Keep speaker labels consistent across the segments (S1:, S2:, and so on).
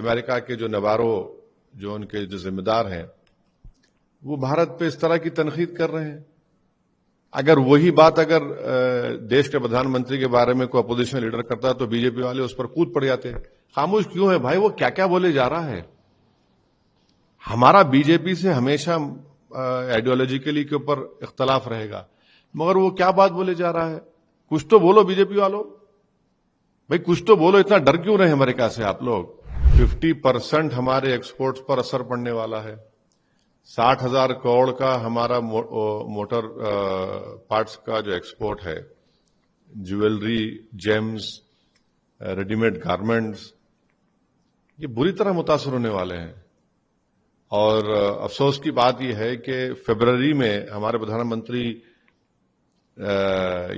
S1: امریکہ کے جو نوارو جو ان کے جو ذمہ دار ہیں وہ بھارت پہ اس طرح کی تنقید کر رہے ہیں. اگر وہی بات دیش کے پردھان منتری کے بارے میں کوئی اپوزیشن لیڈر کرتا تو بی جے پی والے اس پر کود پڑ جاتے. خاموش کیوں ہے بھائی؟ وہ کیا کیا بولے جا رہا ہے. ہمارا بی جے پی سے ہمیشہ آئیڈیالوجیکلی کے اوپر اختلاف رہے گا، مگر وہ کیا بات بولے جا رہا ہے؟ کچھ تو بولو بی جے پی والوں، بھائی کچھ تو بولو. اتنا ڈر کیوں رہے امریکہ سے آپ لوگ؟ 50% ہمارے ایکسپورٹس پر اثر پڑنے والا ہے. 60,000 کروڑ کا ہمارا موٹر پارٹس کا جو ایکسپورٹ ہے، jewellery, James, ready made garments, یہ بری طرح متاثر ہونے والے ہیں. اور افسوس کی بات یہ ہے کہ فروری میں ہمارے پردھان منتری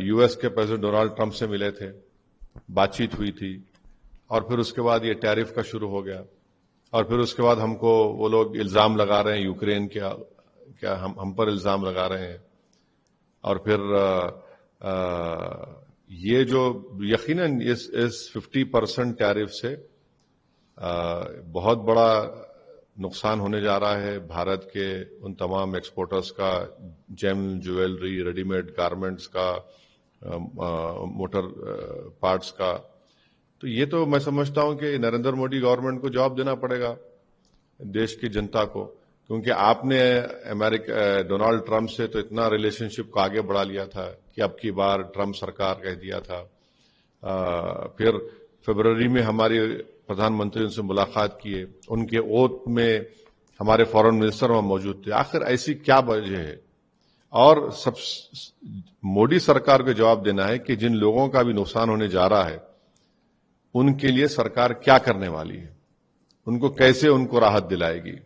S1: یو ایس کے پریزیڈنٹ ڈونلڈ ٹرمپ سے ملے تھے، بات چیت ہوئی تھی، اور پھر اس کے بعد یہ ٹیرف کا شروع ہو گیا، اور پھر اس کے بعد ہم کو وہ لوگ الزام لگا رہے ہیں یوکرین کیا ہم پر الزام لگا رہے ہیں. اور پھر یہ جو یقیناً اس 50% ٹیرف سے بہت بڑا نقصان ہونے جا رہا ہے بھارت کے ان تمام ایکسپورٹرز کا، جیم، جیولری، ریڈی میڈ گارمنٹس کا، موٹر پارٹس کا. تو یہ تو میں سمجھتا ہوں کہ نریندر مودی گورنمنٹ کو جواب دینا پڑے گا دیش کی جنتا کو، کیونکہ آپ نے ڈونلڈ ٹرمپ سے تو اتنا ریلیشن شپ کو آگے بڑھا لیا تھا کہ اب کی بار ٹرمپ سرکار کہہ دیا تھا. پھر فروری میں ہماری پردھان منتری ان سے ملاقات کیے، ان کے اوت میں ہمارے فارن منسٹر وہاں موجود تھے. آخر ایسی کیا وجہ ہے؟ اور مودی سرکار کو جواب دینا ہے کہ جن لوگوں کا بھی نقصان ہونے جا رہا ہے ان کے لیے سرکار کیا کرنے والی ہے، ان کو کیسے ان کو راحت دلائے گی،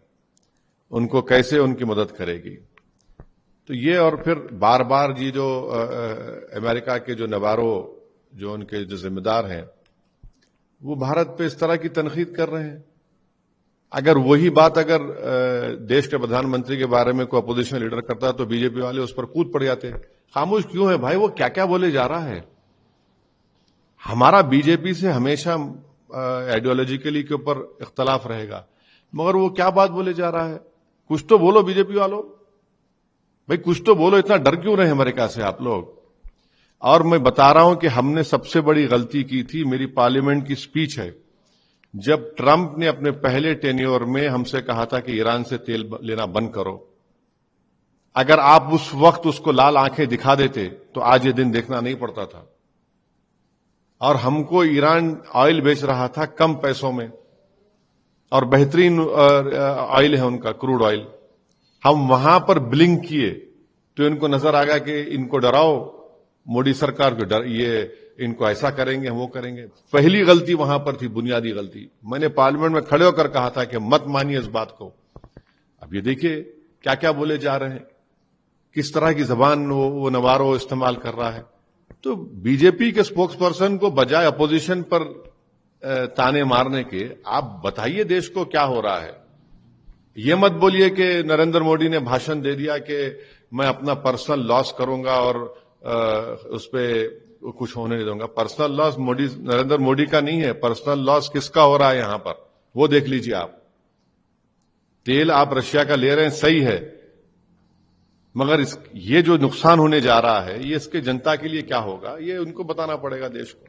S1: ان کو کیسے ان کی مدد کرے گی. تو یہ اور پھر بار بار یہ جو امریکہ کے جو نوارو جو ان کے جو ذمہ دار ہیں وہ بھارت پہ اس طرح کی تنقید کر رہے ہیں. اگر وہی بات دیش کے پردھان منتری کے بارے میں کوئی اپوزیشن لیڈر کرتا تو بی جے پی والے اس پر کود پڑ جاتے. خاموش کیوں ہے بھائی؟ وہ کیا کیا بولے جا رہا ہے. ہمارا بی جے پی سے ہمیشہ آئیڈیالوجیکلی کے اوپر اختلاف رہے گا، مگر وہ کیا بات بولے جا رہا ہے؟ کچھ تو بولو بی جے پی والوں، بھائی کچھ تو بولو. اتنا ڈر کیوں رہے امریکہ سے آپ لوگ؟ اور میں بتا رہا ہوں کہ ہم نے سب سے بڑی غلطی کی تھی. میری پارلیمنٹ کی سپیچ ہے جب ٹرمپ نے اپنے پہلے ٹینیور میں ہم سے کہا تھا کہ ایران سے تیل لینا بند کرو. اگر آپ اس وقت اس کو لال آنکھیں دکھا دیتے تو آج یہ دن دیکھنا نہیں پڑتا تھا. اور ہم کو ایران آئل بیچ رہا تھا کم پیسوں میں، اور بہترین آئل ہے ان کا، کروڈ آئل. ہم وہاں پر بلنک کیے تو ان کو نظر آ گیا کہ ان کو ڈراؤ، مودی سرکار کو یہ ان کو ایسا کریں گے، ہم وہ کریں گے. پہلی غلطی وہاں پر تھی، بنیادی غلطی. میں نے پارلیمنٹ میں کھڑے ہو کر کہا تھا کہ مت مانیے اس بات کو. اب یہ دیکھیے کیا کیا بولے جا رہے ہیں، کس طرح کی زبان وہ نوارو استعمال کر رہا ہے. تو بی جے پی کے اسپوکس پرسن کو بجائے اپوزیشن پر تانے مارنے کے آپ بتائیے دیش کو کیا ہو رہا ہے. یہ مت بولیے کہ نریندر مودی نے بھاشن دے دیا کہ میں اپنا پرسنل لاس کروں گا اور اس پہ کچھ ہونے نہیں دوں گا. پرسنل لاس نریندر مودی کا نہیں ہے. پرسنل لاس کس کا ہو رہا ہے یہاں پر وہ دیکھ لیجیے آپ. تیل آپ رشیا کا لے رہے ہیں، صحیح ہے، مگر یہ جو نقصان ہونے جا رہا ہے یہ اس کے جنتا کے لیے کیا ہوگا، یہ ان کو بتانا پڑے گا دیش کو.